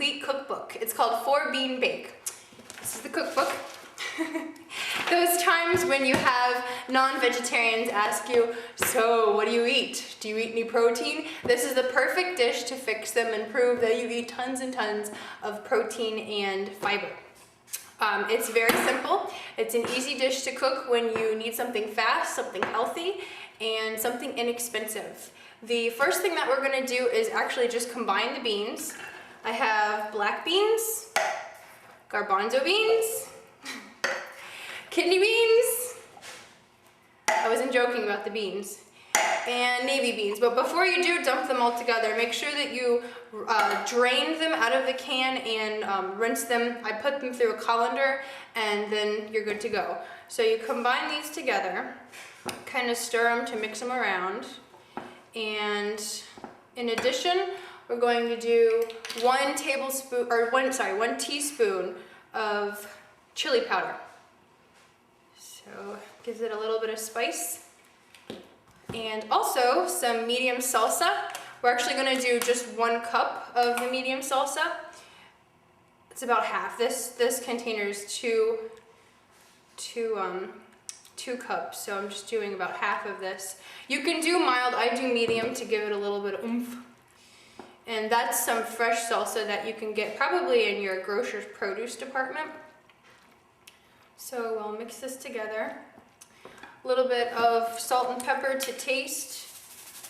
complete cookbook. It's called 4-Bean Bake. This is the cookbook. Those times when you have non-vegetarians ask you, so what do you eat? Do you eat any protein? This is the perfect dish to fix them and prove that you eat tons and tons of protein and fiber. It's very simple. It's an easy dish to cook when you need something fast, something healthy, and something inexpensive. The first thing that we're gonna do is actually just combine the beans. I have black beans, garbanzo beans, kidney beans. I wasn't joking about the beans. And navy beans. But before you do dump them all together, make sure that you drain them out of the can and rinse them. I put them through a colander and then you're good to go. So you combine these together, kind of stir them to mix them around. And in addition, we're going to do 1 teaspoon of chili powder. So gives it a little bit of spice. And also some medium salsa. We're actually going to do just 1 cup of the medium salsa. It's about half. This container is two cups, so I'm just doing about half of this. You can do mild, I do medium to give it a little bit of oomph. And that's some fresh salsa that you can get probably in your grocer's produce department. So we'll mix this together. A little bit of salt and pepper to taste.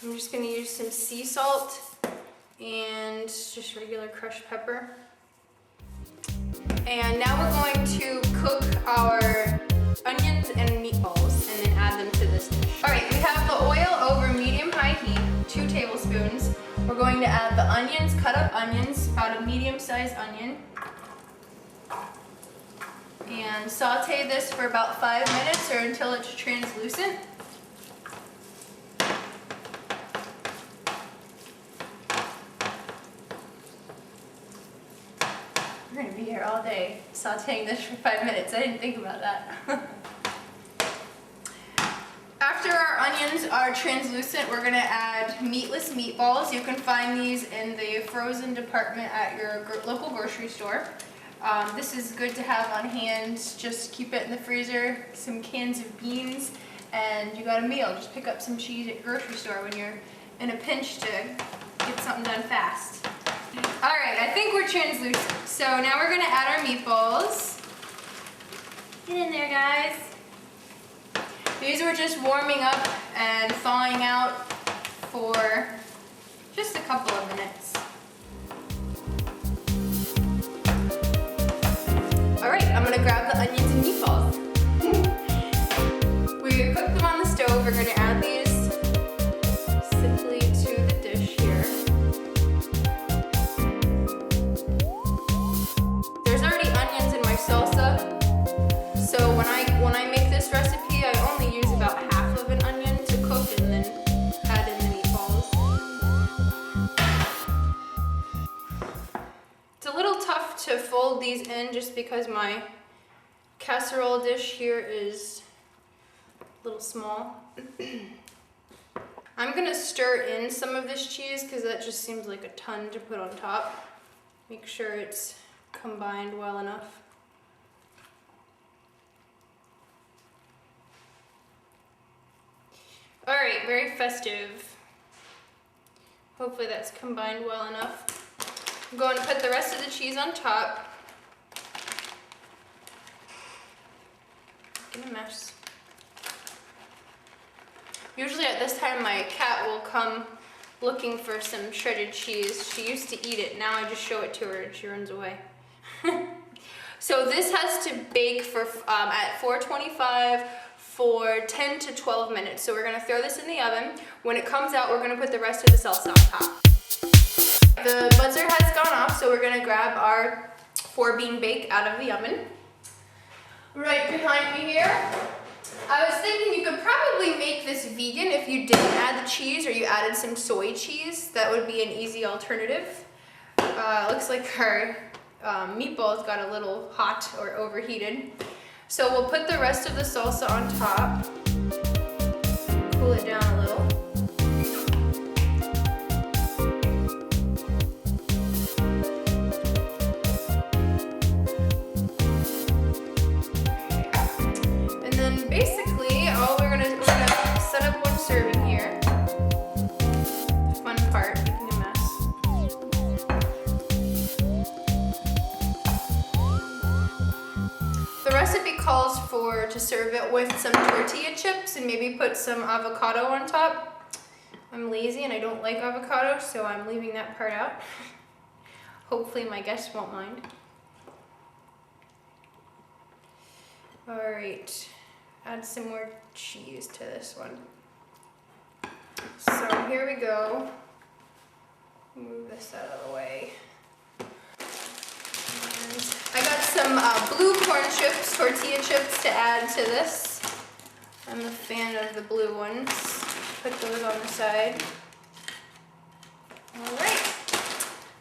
I'm just going to use some sea salt and just regular crushed pepper. And now we're going to cook our onions and meatballs and then add them to this dish. Alright, we have the oil over medium-high heat, 2 tablespoons. We're going to add the onions, cut up onions, about a medium-sized onion. And saute this for about 5 minutes or until it's translucent. We're going to be here all day sauteing this for 5 minutes. I didn't think about that. After our onions are translucent, we're going to add meatless meatballs. You can find these in the frozen department at your local grocery store. This is good to have on hand. Just keep it in the freezer, some cans of beans, and you got a meal. Just pick up some cheese at the grocery store when you're in a pinch to get something done fast. Alright, I think we're translucent. So now we're going to add our meatballs. Get in there, guys. These were just warming up and thawing out for just a couple of minutes. Alright, I'm going to grab the onions and meatballs. We cooked them on the stove. We're going to add these simply to the dish here. There's already onions in my salsa, so when I make this recipe, I only use about half of an onion to cook and then add in the meatballs. It's a little tough to fold these in just because my casserole dish here is a little small. I'm gonna stir in some of this cheese because that just seems like a ton to put on top. Make sure it's combined well enough. Alright, very festive. Hopefully that's combined well enough. I'm going to put the rest of the cheese on top. Get a mess. Usually at this time my cat will come looking for some shredded cheese. She used to eat it. Now I just show it to her and she runs away. So this has to bake for at 425 for 10 to 12 minutes. So we're going to throw this in the oven. When it comes out, we're going to put the rest of the salsa on top. The buzzer has gone off, so we're going to grab our 4-bean bake out of the oven. Right behind me here. I was thinking you could probably make this vegan if you didn't add the cheese or you added some soy cheese. That would be an easy alternative. Looks like our meatballs got a little hot or overheated. So we'll put the rest of the salsa on top. Cool it down a little. basically, we're gonna set up one serving here. Fun part, making a mess. The recipe calls for to serve it with some tortilla chips and maybe put some avocado on top. I'm lazy and I don't like avocado, so I'm leaving that part out. Hopefully my guests won't mind. All right, add some more cheese to this one. So here we go. Move this out of the way. And I got some blue corn chips, tortilla chips to add to this. I'm a fan of the blue ones. Put those on the side. All right,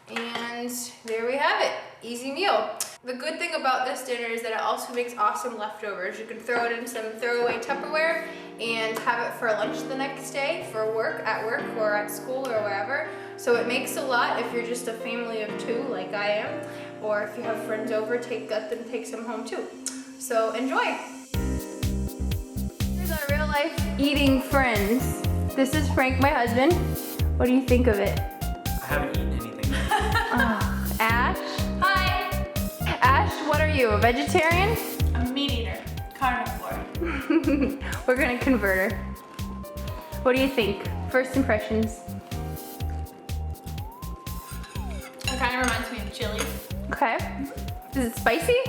and there we have it, easy meal. The good thing about this dinner is that it also makes awesome leftovers. You can throw it in some throwaway Tupperware and have it for lunch the next day for at work or at school or wherever. So it makes a lot if you're just a family of 2 like I am, or if you have friends over, let them take some home too. So enjoy. Here's our real life eating friends. This is Frank, my husband. What do you think of it? I haven't eaten anything. Ash? Hi! Ash, what are you, a vegetarian? I'm a meat eater, carnivore. We're gonna convert her. What do you think? First impressions? It kind of reminds me of chili. Okay. Is it spicy?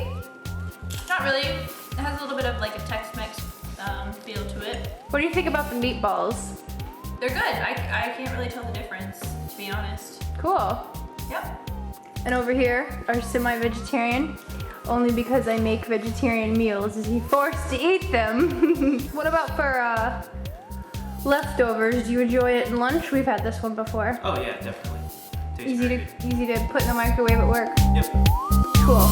Not really. It has a little bit of like a Tex-Mex feel to it. What do you think about the meatballs? They're good. I can't really tell the difference, to be honest. Cool. Yep. And over here are semi-vegetarian. Only because I make vegetarian meals is he forced to eat them. What about for leftovers? Do you enjoy it in lunch? We've had this one before. Oh yeah, definitely. Tastes Easy very good. to put in the microwave at work. Yep. Cool.